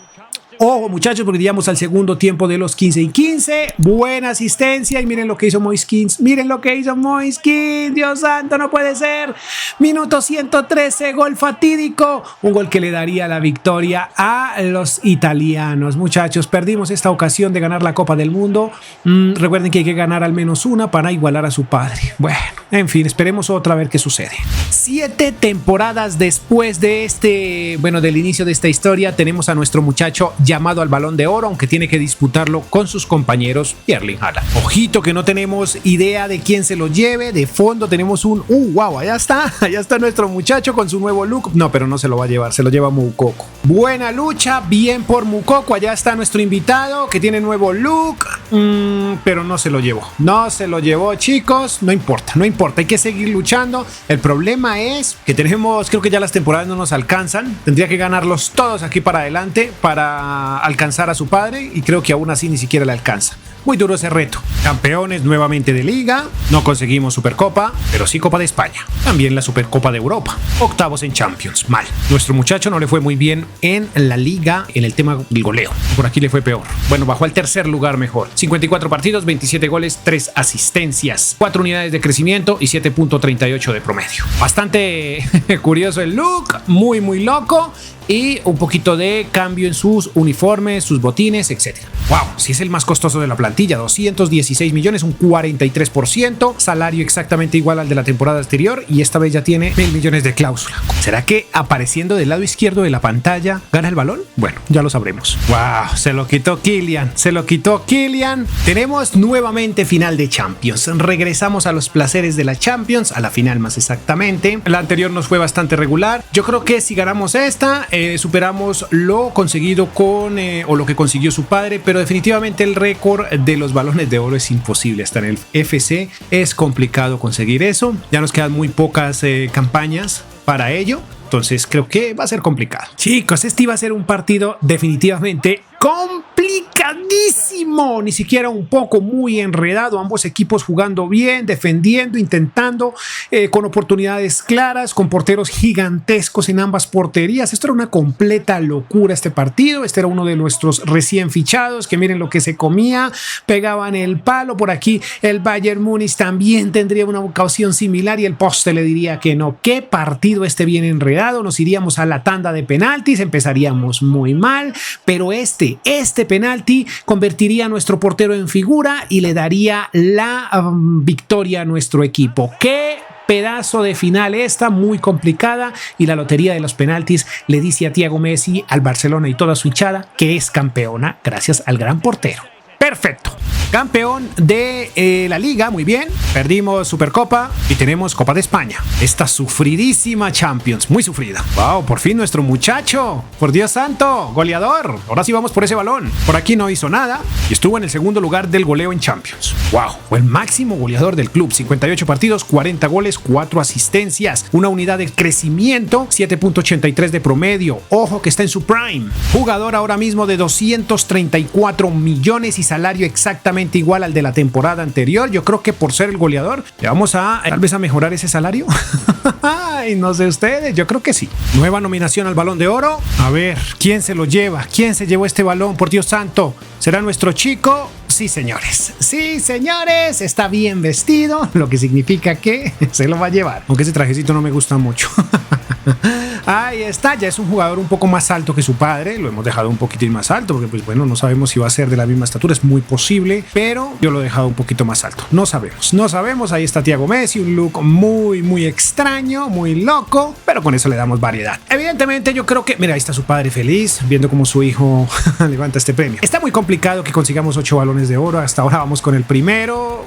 S1: Ojo muchachos, porque llegamos al segundo tiempo de los 15-15. Buena asistencia y miren lo que hizo Moiskin. Miren lo que hizo Moiskin. Dios santo, no puede ser. Minuto 113, gol fatídico. Un gol que le daría la victoria a los italianos. Muchachos, perdimos esta ocasión de ganar la Copa del Mundo. Recuerden que hay que ganar al menos una para igualar a su padre. Bueno, en fin, esperemos otra a ver qué sucede. 7 temporadas después de del inicio de esta historia, tenemos a nuestro muchacho llamado al Balón de Oro, aunque tiene que disputarlo con sus compañeros Erling Haaland. Ojito que no tenemos idea de quién se lo lleve. De fondo tenemos un wow, allá está nuestro muchacho con su nuevo look. No, pero no se lo va a llevar, se lo lleva Moukoko. Buena lucha, bien por Moukoko. Allá está nuestro invitado que tiene nuevo look, pero no se lo llevó, chicos. No importa, hay que seguir luchando. El problema es que creo que ya las temporadas no nos alcanzan. Tendría que ganarlos todos aquí para adelante para alcanzar a su padre y creo que aún así ni siquiera le alcanza. Muy duro ese reto. Campeones nuevamente de Liga, no conseguimos Supercopa, pero sí Copa de España. También la Supercopa de Europa. Octavos en Champions, mal. Nuestro muchacho no le fue muy bien en la Liga en el tema del goleo. Por aquí le fue peor. Bueno, bajó al tercer lugar mejor. 54 partidos, 27 goles, 3 asistencias, 4 unidades de crecimiento y 7.38 de promedio. Bastante curioso el look, muy loco. Y un poquito de cambio en sus uniformes, sus botines, etc. ¡Wow! Sí es el más costoso de la plantilla. 216 millones, un 43%. Salario exactamente igual al de la temporada anterior. Y esta vez ya tiene 1.000 millones de cláusula. ¿Será que apareciendo del lado izquierdo de la pantalla gana el balón? Bueno, ya lo sabremos. ¡Wow! Se lo quitó Kylian. Tenemos nuevamente final de Champions. Regresamos a los placeres de la Champions. A la final más exactamente. La anterior nos fue bastante regular. Yo creo que si ganamos esta... superamos lo conseguido o lo que consiguió su padre, pero definitivamente el récord de los balones de oro es imposible. Hasta en el FC es complicado conseguir eso. Ya nos quedan muy pocas campañas para ello, entonces creo que va a ser complicado. Chicos, este iba a ser un partido definitivamente complicadísimo, ni siquiera un poco, muy enredado, ambos equipos jugando bien, defendiendo, intentando, con oportunidades claras, con porteros gigantescos en ambas porterías. Esto era una completa locura este partido. Este era uno de nuestros recién fichados, que miren lo que se comía, pegaban el palo. Por aquí el Bayern Múnich también tendría una ocasión similar y el poste le diría que no. Qué partido bien enredado. Nos iríamos a la tanda de penaltis, empezaríamos muy mal, pero este penalti convertiría a nuestro portero en figura y le daría la victoria a nuestro equipo. ¡Qué pedazo de final esta! Muy complicada, y la lotería de los penaltis le dice a Thiago Messi, al Barcelona y toda su hinchada que es campeona gracias al gran portero. Perfecto. Campeón de la Liga, muy bien. Perdimos Supercopa y tenemos Copa de España. Esta sufridísima Champions, muy sufrida. Wow, por fin nuestro muchacho. Por Dios santo, goleador. Ahora sí vamos por ese balón. Por aquí no hizo nada y estuvo en el segundo lugar del goleo en Champions. Wow, fue el máximo goleador del club. 58 partidos, 40 goles, 4 asistencias. Una unidad de crecimiento, 7.83 de promedio. Ojo que está en su prime. Jugador ahora mismo de 234 millones y salario exactamente exactamente igual al de la temporada anterior. Yo creo que por ser el goleador, le vamos a tal vez a mejorar ese salario. Ay, no sé ustedes, yo creo que sí. Nueva nominación al Balón de Oro. A ver, ¿quién se lo lleva? ¿Quién se llevó este balón? Por Dios santo, ¿será nuestro chico? Sí, señores. Sí, señores. Está bien vestido, lo que significa que se lo va a llevar. Aunque ese trajecito no me gusta mucho. Ahí está, ya es un jugador un poco más alto que su padre, lo hemos dejado un poquitín más alto porque pues bueno, no sabemos si va a ser de la misma estatura, es muy posible, pero yo lo he dejado un poquito más alto, no sabemos, ahí está Thiago Messi, un look muy extraño, muy loco, pero con eso le damos variedad. Evidentemente yo creo que, mira, ahí está su padre feliz, viendo cómo su hijo levanta este premio. Está muy complicado que consigamos 8 balones de oro, hasta ahora vamos con el primero.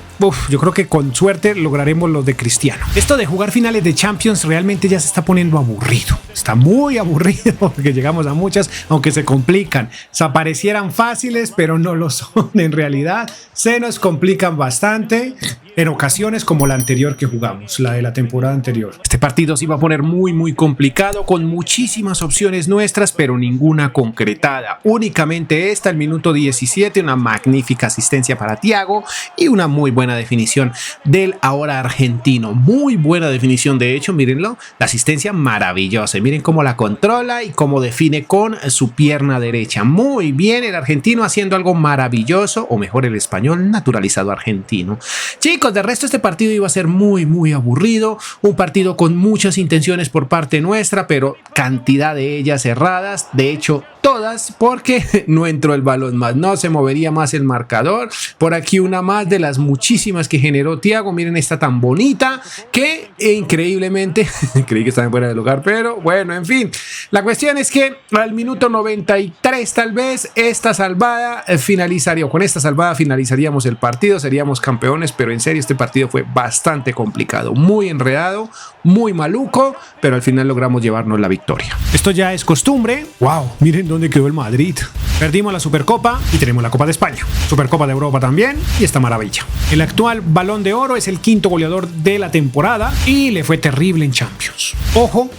S1: Yo creo que con suerte lograremos los de Cristiano. Esto de jugar finales de Champions realmente ya se está poniendo aburrido. Está muy aburrido porque llegamos a muchas, aunque se complican. Se parecieran fáciles, pero no lo son. En realidad, se nos complican bastante en ocasiones como la anterior que jugamos, la de la temporada anterior. Este partido se iba a poner muy complicado, con muchísimas opciones nuestras, pero ninguna concretada. Únicamente esta, el minuto 17, una magnífica asistencia para Thiago y una muy buena definición del ahora argentino. Muy buena definición, de hecho, mírenlo, la asistencia maravillosa. Miren cómo la controla y cómo define con su pierna derecha. Muy bien el argentino haciendo algo maravilloso, o mejor el español naturalizado argentino. Chicos, de resto este partido iba a ser muy aburrido, un partido con muchas intenciones por parte nuestra, pero cantidad de ellas erradas, de hecho todas, porque no entró el balón más, no se movería más el marcador. Por aquí una más de las muchísimas que generó Thiago, miren esta tan bonita que increíblemente creí que estaba fuera del lugar, pero bueno, en fin, la cuestión es que al minuto 93 tal vez esta salvada finalizaría, o con esta salvada finalizaríamos el partido, seríamos campeones, pero en serio este partido fue bastante complicado, muy enredado, muy maluco, pero al final logramos llevarnos la victoria. Esto ya es costumbre. Wow, miren dónde quedó el Madrid. Perdimos la Supercopa y tenemos la Copa de España, Supercopa de Europa también, y esta maravilla. El actual Balón de Oro es el quinto goleador de la temporada y le fue terrible en Champions. Ojo,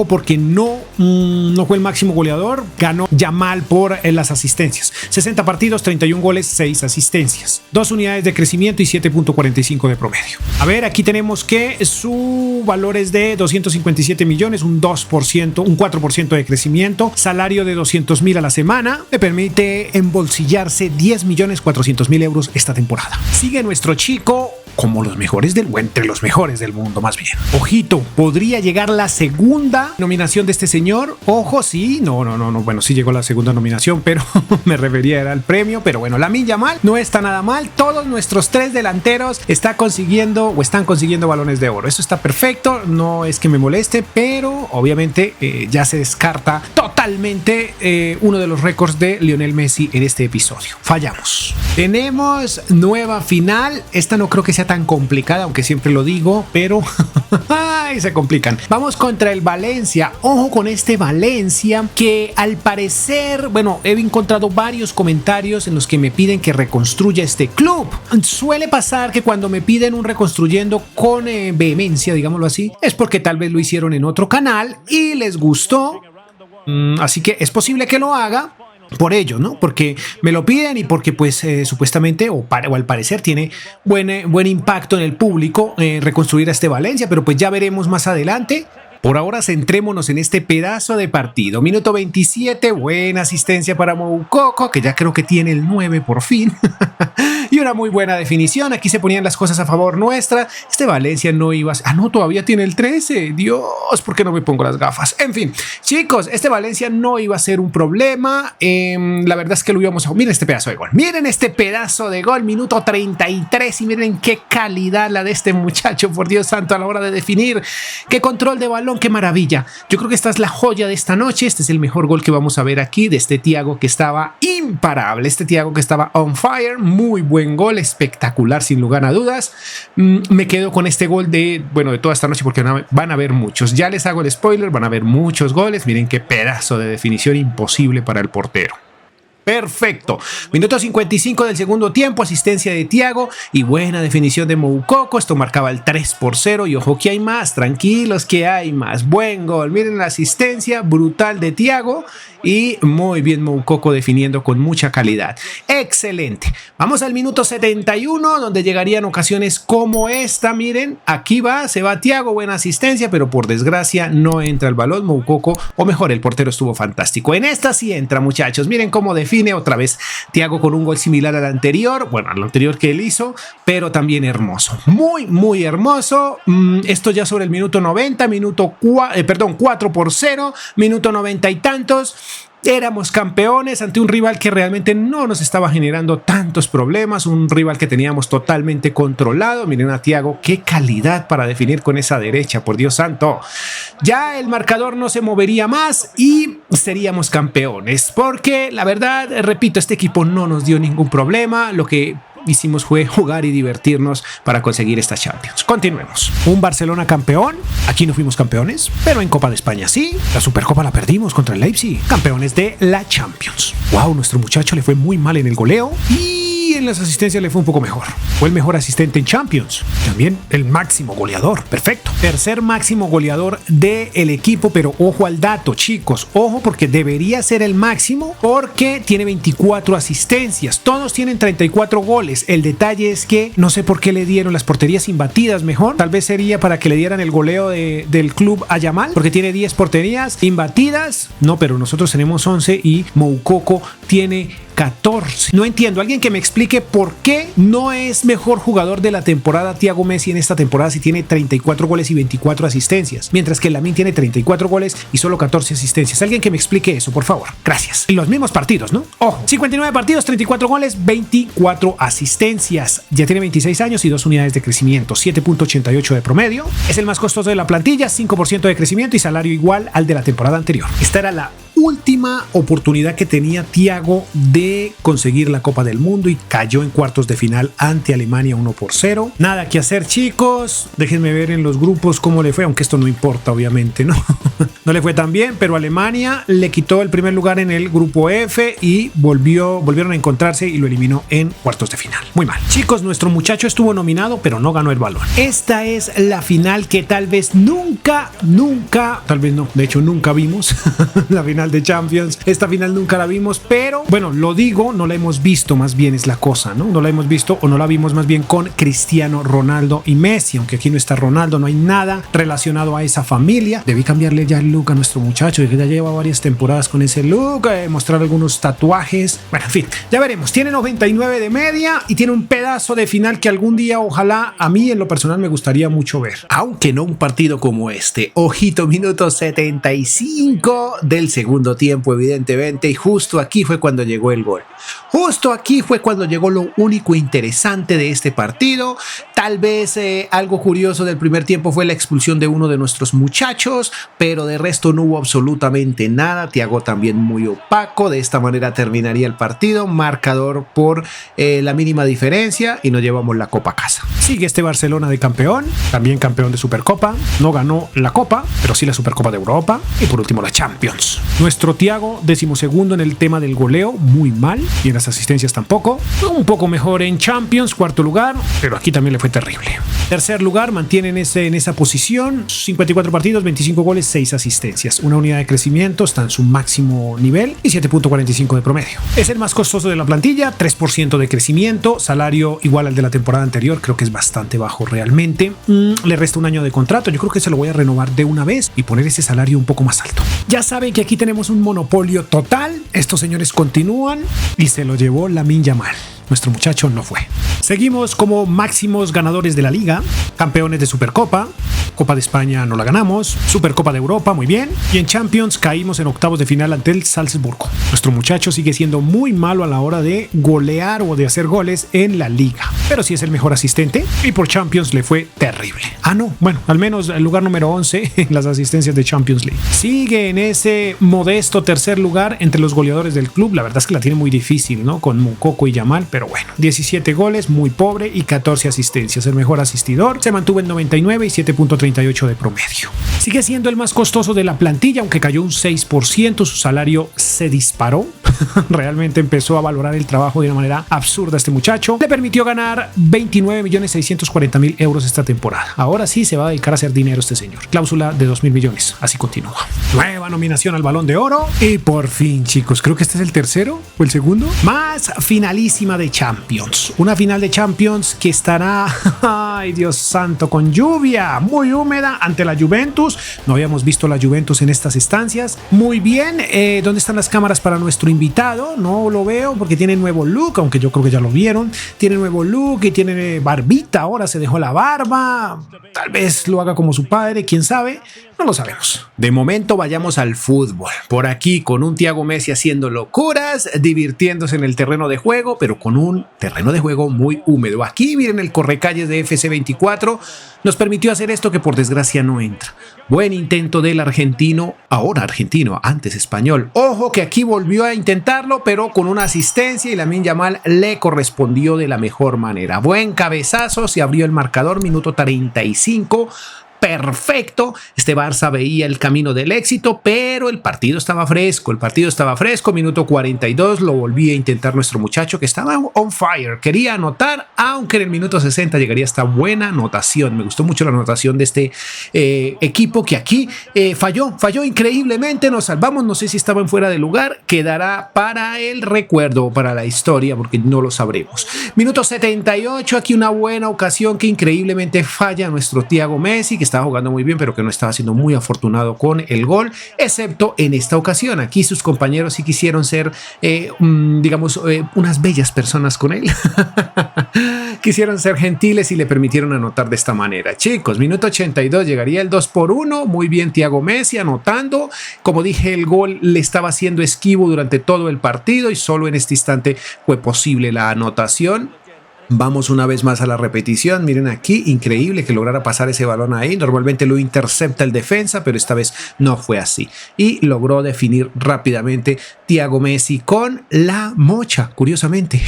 S1: porque no fue el máximo goleador, ganó Yamal por las asistencias. 60 partidos, 31 goles, 6 asistencias. 2 unidades de crecimiento y 7.45 de promedio. A ver, aquí tenemos que su valor es de 257 millones, un 2%, un 4% de crecimiento, salario de 200.000 a la semana, me permite embolsillarse 10.400.000 euros esta temporada. Sigue nuestro chico como los mejores entre los mejores del mundo, más bien. Ojito, podría llegar la segunda nominación de este señor. Ojo, sí, no, bueno, sí llegó la segunda nominación, pero me refería al premio, pero bueno, Lamine Yamal no está nada mal. Todos nuestros 3 delanteros están consiguiendo balones de oro. Eso está perfecto, no es que me moleste, pero obviamente ya se descarta totalmente uno de los récords de Lionel Messi en este episodio. Fallamos. Tenemos nueva final. Esta no creo que sea tan complicada, aunque siempre lo digo, pero ay, se complican. Vamos contra el Valencia. Ojo con este Valencia, que al parecer, bueno, he encontrado varios comentarios en los que me piden que reconstruya este club. Suele pasar que cuando me piden un reconstruyendo con vehemencia, digámoslo así, es porque tal vez lo hicieron en otro canal y les gustó. Así que es posible que lo haga por ello, ¿no? Porque me lo piden y porque pues supuestamente o al parecer tiene buen impacto en el público reconstruir a este Valencia, pero pues ya veremos más adelante. Por ahora centrémonos en este pedazo de partido. Minuto 27, buena asistencia para Moukoko, que ya creo que tiene el 9 por fin. Y una muy buena definición. Aquí se ponían las cosas a favor nuestra. Este Valencia no iba a... Ah, no, todavía tiene el 13. Dios, ¿por qué no me pongo las gafas? En fin, chicos, este Valencia no iba a ser un problema. La verdad es que lo íbamos a... Miren este pedazo de gol. Miren este pedazo de gol. Minuto 33. Y miren qué calidad la de este muchacho, por Dios santo, a la hora de definir. Qué control de balón, qué maravilla. Yo creo que esta es la joya de esta noche. Este es el mejor gol que vamos a ver aquí de este Thiago que estaba imparable. Este Thiago que estaba on fire. Muy buen gol, espectacular sin lugar a dudas. Me quedo con este gol de toda esta noche porque van a haber muchos. Ya les hago el spoiler, van a haber muchos goles. Miren qué pedazo de definición imposible para el portero. Perfecto. Minuto 55 del segundo tiempo, asistencia de Thiago y buena definición de Moukoko. Esto marcaba el 3-0 y ojo que hay más, tranquilos que hay más. Buen gol, miren la asistencia brutal de Thiago y muy bien Moukoko definiendo con mucha calidad. Excelente. Vamos al minuto 71 donde llegarían ocasiones como esta. Miren, aquí se va Thiago, buena asistencia, pero por desgracia no entra el balón. Moukoko, o mejor, el portero estuvo fantástico. En esta sí entra, muchachos. Miren cómo define otra vez Thiago con un gol similar al anterior. Bueno, al anterior que él hizo, pero también hermoso. Muy hermoso. Esto ya sobre el minuto 90, 4-0, minuto 90 y tantos. Éramos campeones ante un rival que realmente no nos estaba generando tantos problemas, un rival que teníamos totalmente controlado. Miren a Thiago, qué calidad para definir con esa derecha, por Dios santo. Ya el marcador no se movería más y seríamos campeones, porque la verdad, repito, este equipo no nos dio ningún problema. Lo que hicimos fue jugar y divertirnos para conseguir esta Champions. Continuemos. Un Barcelona campeón. Aquí no fuimos campeones, pero en Copa de España sí. La Supercopa la perdimos contra el Leipzig. Campeones de la Champions. Wow, nuestro muchacho le fue muy mal en el goleo y en las asistencias le fue un poco mejor. Fue el mejor asistente en Champions. También el máximo goleador. Perfecto. Tercer máximo goleador del equipo, pero ojo al dato, chicos. Ojo, porque debería ser el máximo porque tiene 24 asistencias. Todos tienen 34 goles. El detalle es que no sé por qué le dieron las porterías imbatidas mejor. Tal vez sería para que le dieran el goleo del club a Yamal, porque tiene 10 porterías imbatidas. No, pero nosotros tenemos 11 y Moukoko tiene 14. No entiendo. Alguien que me explique por qué no es mejor jugador de la temporada Thiago Messi en esta temporada si tiene 34 goles y 24 asistencias, mientras que Lamine tiene 34 goles y solo 14 asistencias. Alguien que me explique eso, por favor. Gracias. En los mismos partidos, ¿no? Ojo, 59 partidos, 34 goles, 24 asistencias. Ya tiene 26 años y 2 unidades de crecimiento, 7.88 de promedio. Es el más costoso de la plantilla, 5% de crecimiento y salario igual al de la temporada anterior. Esta era la última oportunidad que tenía Thiago de conseguir la Copa del Mundo y cayó en cuartos de final ante Alemania 1-0. Nada que hacer, chicos. Déjenme ver en los grupos cómo le fue, aunque esto no importa, obviamente, ¿no? No le fue tan bien, pero Alemania le quitó el primer lugar en el grupo F y volvieron a encontrarse y lo eliminó en cuartos de final. Muy mal. Chicos, nuestro muchacho estuvo nominado, pero no ganó el balón. Esta es la final que tal vez nunca, tal vez no, de hecho nunca vimos. La final de Champions. Esta final nunca la vimos, pero bueno, lo digo, no la hemos visto, más bien es la cosa, ¿no? No la hemos visto o no la vimos más bien con Cristiano Ronaldo y Messi, aunque aquí no está Ronaldo, no hay nada relacionado a esa familia. Debí cambiarle ya el look a nuestro muchacho, que ya lleva varias temporadas con ese look, mostrar algunos tatuajes. Bueno, en fin, ya veremos. Tiene 99 de media y tiene un pedazo de final que algún día, ojalá, a mí en lo personal me gustaría mucho ver. Aunque no un partido como este. Ojito, minuto 75 del segundo tiempo, evidentemente, y justo aquí fue cuando llegó el gol. Justo aquí fue cuando llegó lo único interesante de este partido. Tal vez algo curioso del primer tiempo fue la expulsión de uno de nuestros muchachos, pero de resto no hubo absolutamente nada. Thiago también muy opaco. De esta manera terminaría el partido, marcador por la mínima diferencia y nos llevamos la copa a casa. Sigue este Barcelona de campeón, también campeón de Supercopa. No ganó la Copa, pero sí la Supercopa de Europa y por último la Champions. Nuestro Thiago, 12º en el tema del goleo, muy mal, y en las asistencias tampoco. Un poco mejor en Champions, 4º lugar, pero aquí también le fue terrible. 3er lugar, mantienen en esa posición, 54 partidos, 25 goles, 6 asistencias. Una unidad de crecimiento, está en su máximo nivel y 7.45 de promedio. Es el más costoso de la plantilla, 3% de crecimiento, salario igual al de la temporada anterior, creo que es bastante bajo realmente. Le resta un año de contrato, yo creo que se lo voy a renovar de una vez y poner ese salario un poco más alto. Ya saben que aquí tenemos un monopolio total, estos señores continúan y se lo llevó Lamine Yamal. Nuestro muchacho no fue. Seguimos como máximos ganadores de la liga, campeones de Supercopa, Copa de España no la ganamos, Supercopa de Europa muy bien, y en Champions caímos en octavos de final ante el Salzburgo. Nuestro muchacho sigue siendo muy malo a la hora de golear o de hacer goles en la liga, pero sí es el mejor asistente y por Champions le fue terrible. Bueno, al menos el lugar número 11 en las asistencias de Champions League. Sigue en ese modesto 3er lugar entre los goleadores del club, la verdad es que la tiene muy difícil, ¿no? Con Moukoko y Yamal, pero bueno, 17 goles, muy pobre y 14 asistencias. El mejor asistidor se mantuvo en 99 y 7.35 7.38 de promedio. Sigue siendo el más costoso de la plantilla, aunque cayó un 6%, su salario se disparó. Realmente empezó a valorar el trabajo de una manera absurda este muchacho. Le permitió ganar 29.640.000 euros esta temporada. Ahora sí se va a dedicar a hacer dinero este señor. Cláusula de 2.000 millones. Así continúa. Nueva nominación al Balón de Oro. Y por fin, chicos, creo que este es el tercero o el segundo. Más finalísima de Champions. Una final de Champions que estará, ay Dios santo, con lluvia muy húmeda ante la Juventus. No habíamos visto la Juventus en estas instancias. Muy bien. ¿Dónde están las cámaras para nuestro invitado? No lo veo porque tiene nuevo look, aunque yo creo que ya lo vieron. Tiene nuevo look y tiene barbita. Ahora se dejó la barba. Tal vez lo haga como su padre, quién sabe. No lo sabemos. De momento vayamos al fútbol. Por aquí con un Thiago Messi haciendo locuras, divirtiéndose en el terreno de juego, pero con un terreno de juego muy húmedo. Aquí miren el correcalles de FC24. Nos permitió hacer esto que por desgracia no entra. Buen intento del argentino, ahora argentino, antes español. Ojo que aquí volvió a intentarlo, pero con una asistencia y Lamine Yamal le correspondió de la mejor manera. Buen cabezazo, se abrió el marcador, minuto 35. Perfecto, este Barça veía el camino del éxito, pero el partido estaba fresco, minuto 42, lo volvía a intentar nuestro muchacho que estaba on fire, quería anotar, aunque en el minuto 60 llegaría esta buena anotación. Me gustó mucho la anotación de este equipo que aquí falló increíblemente, nos salvamos, no sé si estaba en fuera de lugar, quedará para el recuerdo, para la historia, porque no lo sabremos. Minuto 78, aquí una buena ocasión que increíblemente falla nuestro Thiago Messi, que estaba jugando muy bien, pero que no estaba siendo muy afortunado con el gol, excepto en esta ocasión. Aquí sus compañeros sí quisieron ser, unas bellas personas con él. Quisieron ser gentiles y le permitieron anotar de esta manera. Chicos, minuto 82, llegaría el 2-1. Muy bien Thiago Messi anotando. Como dije, el gol le estaba haciendo esquivo durante todo el partido y solo en este instante fue posible la anotación. Vamos una vez más a la repetición, miren aquí, increíble que lograra pasar ese balón ahí, normalmente lo intercepta el defensa, pero esta vez no fue así, y logró definir rápidamente Thiago Messi con la mocha, curiosamente.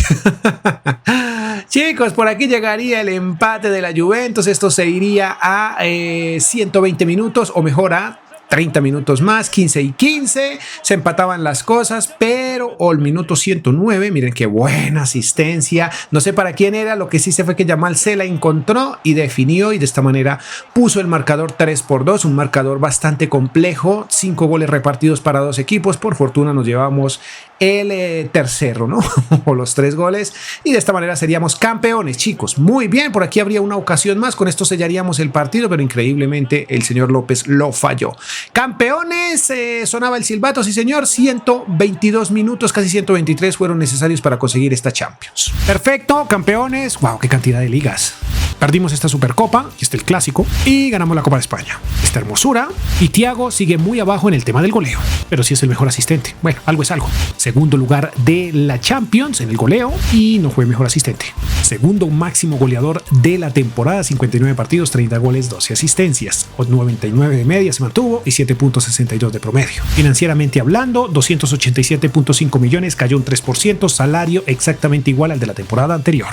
S1: Chicos, por aquí llegaría el empate de la Juventus, esto se iría a 120 minutos, o mejor a 30 minutos más, 15 y 15, se empataban las cosas, pero al minuto 109, miren qué buena asistencia, no sé para quién era, lo que sí se fue que Yamal se la encontró y definió, y de esta manera puso el marcador 3-2, un marcador bastante complejo, 5 goles repartidos para 2 equipos, por fortuna nos llevamos el tercero, ¿no? O los 3 goles, y de esta manera seríamos campeones, chicos. Muy bien, por aquí habría una ocasión más, con esto sellaríamos el partido, pero increíblemente el señor López lo falló. Campeones, sonaba el silbato, sí señor, 122 minutos, casi 123 fueron necesarios para conseguir esta Champions. Perfecto, campeones, wow, qué cantidad de ligas. Perdimos esta Supercopa, y este el clásico, y ganamos la Copa de España. Esta hermosura, y Thiago sigue muy abajo en el tema del goleo, pero sí es el mejor asistente. Bueno, algo es algo. Segundo lugar de la Champions en el goleo, y no fue mejor asistente. Segundo máximo goleador de la temporada, 59 partidos, 30 goles, 12 asistencias. 99 de media se mantuvo y 7.62 de promedio. Financieramente hablando, 287.5 millones, cayó un 3%, salario exactamente igual al de la temporada anterior.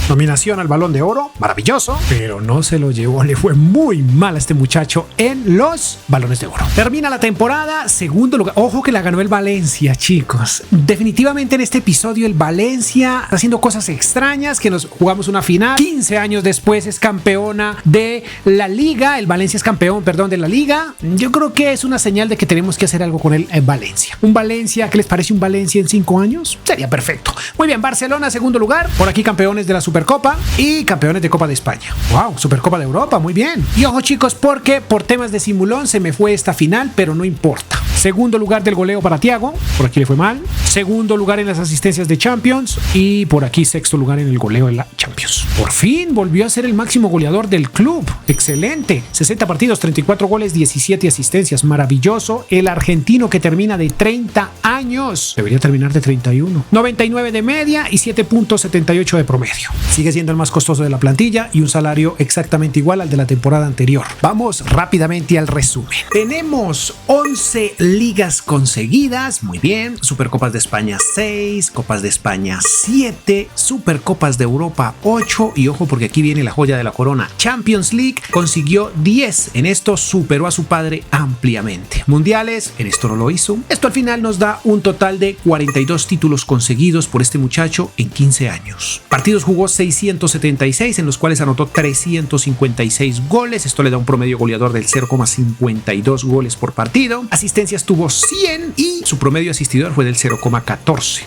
S1: Nominación al Balón de Oro, maravilloso, pero no se lo llevó, le fue muy mal a este muchacho en los Balones de Oro. Termina la temporada, segundo lugar, ojo que la ganó el Valencia, chicos. Definitivamente en este episodio el Valencia está haciendo cosas extrañas, que nos jugamos una final, 15 años después es campeona de la Liga, el Valencia es campeón, de la Liga. Yo creo que es una señal de que tenemos que hacer algo con el Valencia. Un Valencia, ¿qué les parece un Valencia en 5 años? Sería perfecto. Muy bien, Barcelona, segundo lugar, por aquí campeones de la Supercopa y campeones de Copa de España. Wow, Supercopa de Europa, muy bien. Y ojo chicos, porque por temas de simulón se me fue esta final, pero no importa. Segundo lugar del goleo para Thiago, por aquí le fue mal. Segundo lugar en las asistencias de Champions y por aquí sexto lugar en el goleo de la Champions. Por fin volvió a ser el máximo goleador del club. Excelente. 60 partidos, 34 goles, 17 asistencias. Maravilloso. El argentino que termina de 30 años. Debería terminar de 31. 99 de media y 7.78 de promedio. Sigue siendo el más costoso de la plantilla y un salario exactamente igual al de la temporada anterior. Vamos rápidamente al resumen. Tenemos 11 ligas conseguidas, muy bien, Supercopas de España 6, Copas de España 7, Supercopas de Europa 8 y ojo porque aquí viene la joya de la corona, Champions League consiguió 10, en esto superó a su padre ampliamente. Mundiales, en esto no lo hizo. Esto al final nos da un total de 42 títulos conseguidos por este muchacho en 15 años. Partidos jugó 676 en los cuales anotó 356 goles, esto le da un promedio goleador del 0,52 goles por partido. Asistencias tuvo 100 y su promedio asistidor fue del 0,14.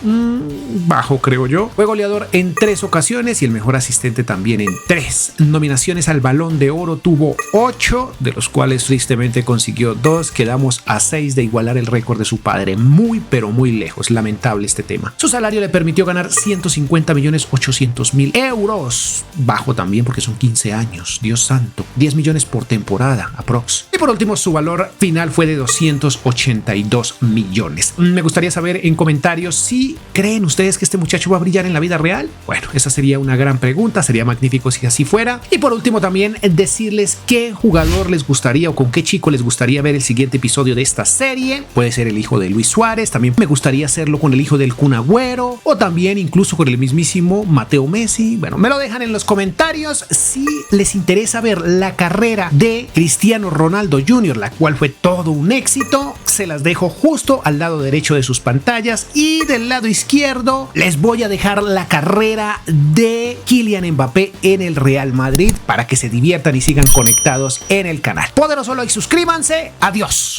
S1: Bajo creo yo. Fue goleador en 3 ocasiones y el mejor asistente también en 3. Nominaciones al Balón de Oro tuvo 8, de los cuales tristemente consiguió 2. Quedamos a 6 de igualar el récord de su padre. Muy pero muy lejos. Lamentable este tema. Su salario le permitió ganar 150.800.000 euros. Bajo también porque son 15 años. Dios santo. 10 millones por temporada aprox. Y por último su valor final fue de 282 millones. Me gustaría saber en comentarios si creen ustedes que este muchacho va a brillar en la vida real. Bueno, esa sería una gran pregunta. Sería magnífico si así fuera. Y por último también decirles qué jugador les gustaría o con qué chico les gustaría ver el siguiente episodio de esta serie. Puede ser el hijo de Luis Suárez. También me gustaría hacerlo con el hijo del Kun Agüero o también incluso con el mismísimo Mateo Messi. Bueno, me lo dejan en los comentarios si les interesa ver la carrera de Cristiano Ronaldo Jr., la cual fue todo un éxito. Se las dejo justo al lado derecho de sus pantallas y del lado izquierdo les voy a dejar la carrera de Kylian Mbappé en el Real Madrid para que se diviertan y sigan conectados en el canal. Poderoso like, suscríbanse. Adiós.